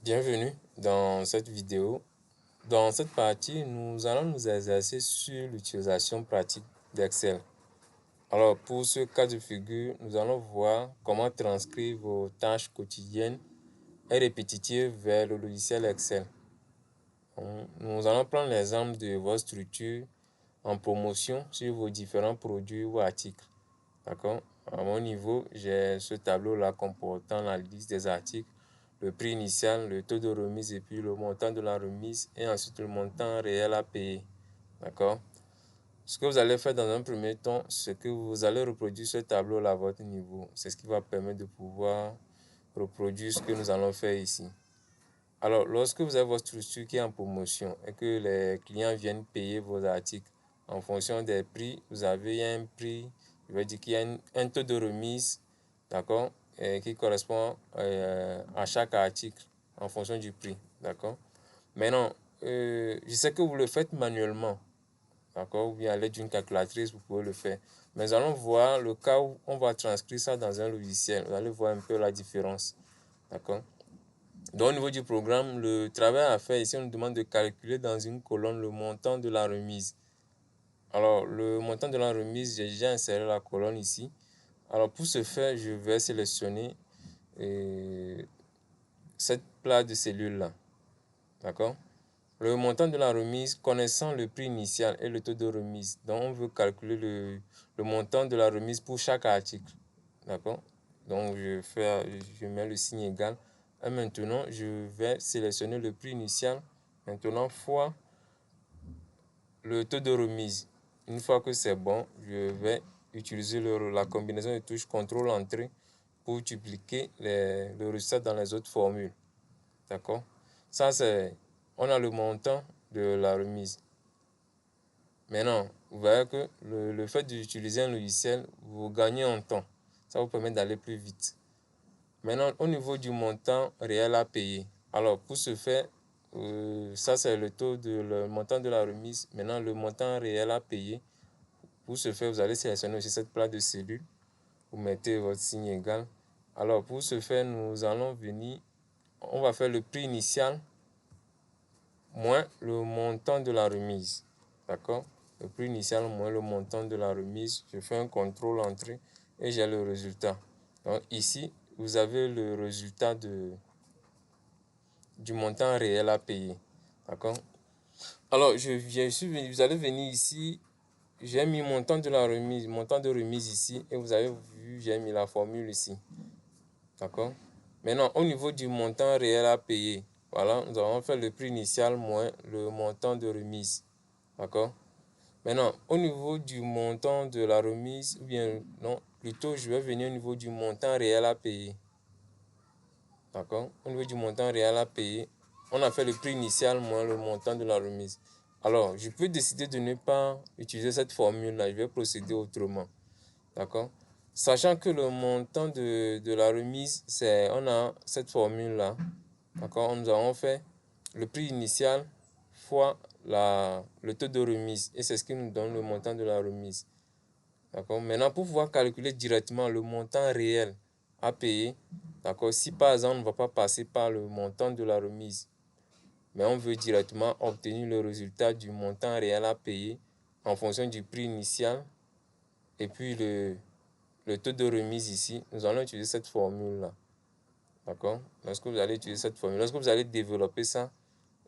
Bienvenue dans cette vidéo. Dans cette partie, nous allons nous exercer sur l'utilisation pratique d'Excel. Alors, pour ce cas de figure, nous allons voir comment transcrire vos tâches quotidiennes et répétitives vers le logiciel Excel. Nous allons prendre l'exemple de votre structure en promotion sur vos différents produits ou articles. D'accord? À mon niveau, j'ai ce tableau-là comportant la liste des articles, le prix initial, le taux de remise et puis le montant de la remise et ensuite le montant réel à payer. D'accord? Ce que vous allez faire dans un premier temps, c'est que vous allez reproduire ce tableau-là à votre niveau. C'est ce qui va permettre de pouvoir reproduire ce que nous allons faire ici. Alors, lorsque vous avez votre structure qui est en promotion et que les clients viennent payer vos articles en fonction des prix, vous avez un prix, je veux dire qu'il y a un taux de remise, d'accord, qui correspond à chaque article en fonction du prix, d'accord. Maintenant, je sais que vous le faites manuellement, d'accord, ou bien à l'aide d'une calculatrice, vous pouvez le faire. Mais nous allons voir le cas où on va transcrire ça dans un logiciel. Vous allez voir un peu la différence, d'accord. Donc, au niveau du programme, le travail à faire ici, on nous demande de calculer dans une colonne le montant de la remise. Alors, le montant de la remise, j'ai déjà inséré la colonne ici. Alors, pour ce faire, je vais sélectionner cette plaque de cellules-là. D'accord? Le montant de la remise, connaissant le prix initial et le taux de remise. Donc, on veut calculer le montant de la remise pour chaque article. D'accord? Donc, je mets le signe égal. Et maintenant, je vais sélectionner le prix initial. Maintenant, fois le taux de remise. Une fois que c'est bon, je vais utiliser la combinaison de touches CTRL Entrée pour dupliquer le résultat dans les autres formules. D'accord? Ça, c'est... On a le montant de la remise. Maintenant, vous voyez que le fait d'utiliser un logiciel, vous gagnez en temps. Ça vous permet d'aller plus vite. Maintenant, au niveau du montant réel à payer. Alors, pour ce faire, ça c'est le montant de la remise. Maintenant, le montant réel à payer. Pour ce faire, vous allez sélectionner aussi cette plaque de cellule. Vous mettez votre signe égal. Alors, pour ce faire, nous allons venir, on va faire le prix initial moins le montant de la remise. D'accord? Le prix initial moins le montant de la remise. Je fais un contrôle entrée et j'ai le résultat. Donc ici, vous avez le résultat du montant réel à payer. D'accord? Alors, vous allez venir ici. J'ai mis montant de la remise, montant de remise ici. Et vous avez vu, j'ai mis la formule ici. D'accord? Maintenant, au niveau du montant réel à payer, voilà, nous allons faire le prix initial moins le montant de remise. D'accord? Maintenant, au niveau du montant de la remise, ou bien, non, plutôt, je vais venir au niveau du montant réel à payer. D'accord? Au niveau du montant réel à payer, on a fait le prix initial moins le montant de la remise. Alors, je peux décider de ne pas utiliser cette formule-là. Je vais procéder autrement. D'accord? Sachant que le montant de la remise, on a cette formule-là. D'accord? Nous avons fait le prix initial fois le taux de remise. Et c'est ce qui nous donne le montant de la remise. D'accord? Maintenant, pour pouvoir calculer directement le montant réel à payer, d'accord? Si par exemple, on ne va pas passer par le montant de la remise, mais on veut directement obtenir le résultat du montant réel à payer en fonction du prix initial et puis le taux de remise ici, nous allons utiliser cette formule-là. D'accord? Lorsque vous allez utiliser cette formule, lorsque vous allez développer ça,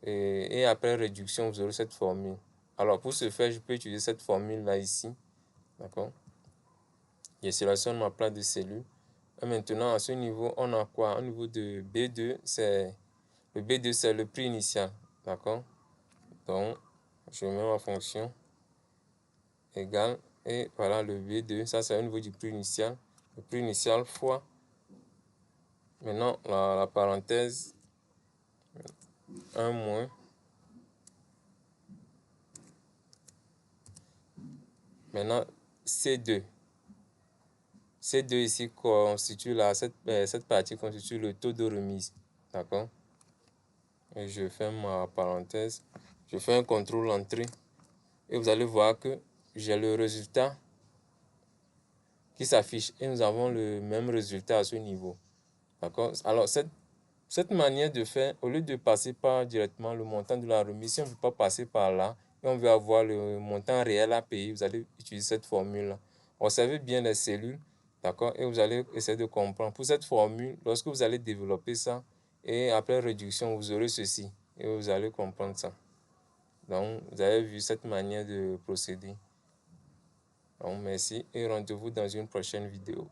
et après réduction, vous aurez cette formule. Alors, pour ce faire, je peux utiliser cette formule-là ici. D'accord? Je sélectionne ma plaque de cellules. Et maintenant, à ce niveau, on a quoi? Au niveau de B2, le B2, c'est le prix initial. D'accord? Donc, je mets ma fonction égale. Et voilà le B2. Ça, c'est au niveau du prix initial. Le prix initial fois. Maintenant, la parenthèse. 1 moins. Maintenant, C2. C2 ici constitue cette partie constitue le taux de remise. D'accord? Et je ferme ma parenthèse. Je fais un contrôle entrée. Et vous allez voir que j'ai le résultat qui s'affiche. Et nous avons le même résultat à ce niveau. D'accord? Alors, Cette manière de faire, au lieu de passer par directement le montant de la remise, si on ne veut pas passer par là et on veut avoir le montant réel à payer, vous allez utiliser cette formule-là. Observez bien les cellules, d'accord, et vous allez essayer de comprendre. Pour cette formule, lorsque vous allez développer ça, et après réduction, vous aurez ceci, et vous allez comprendre ça. Donc, vous avez vu cette manière de procéder. Donc, merci et rendez-vous dans une prochaine vidéo.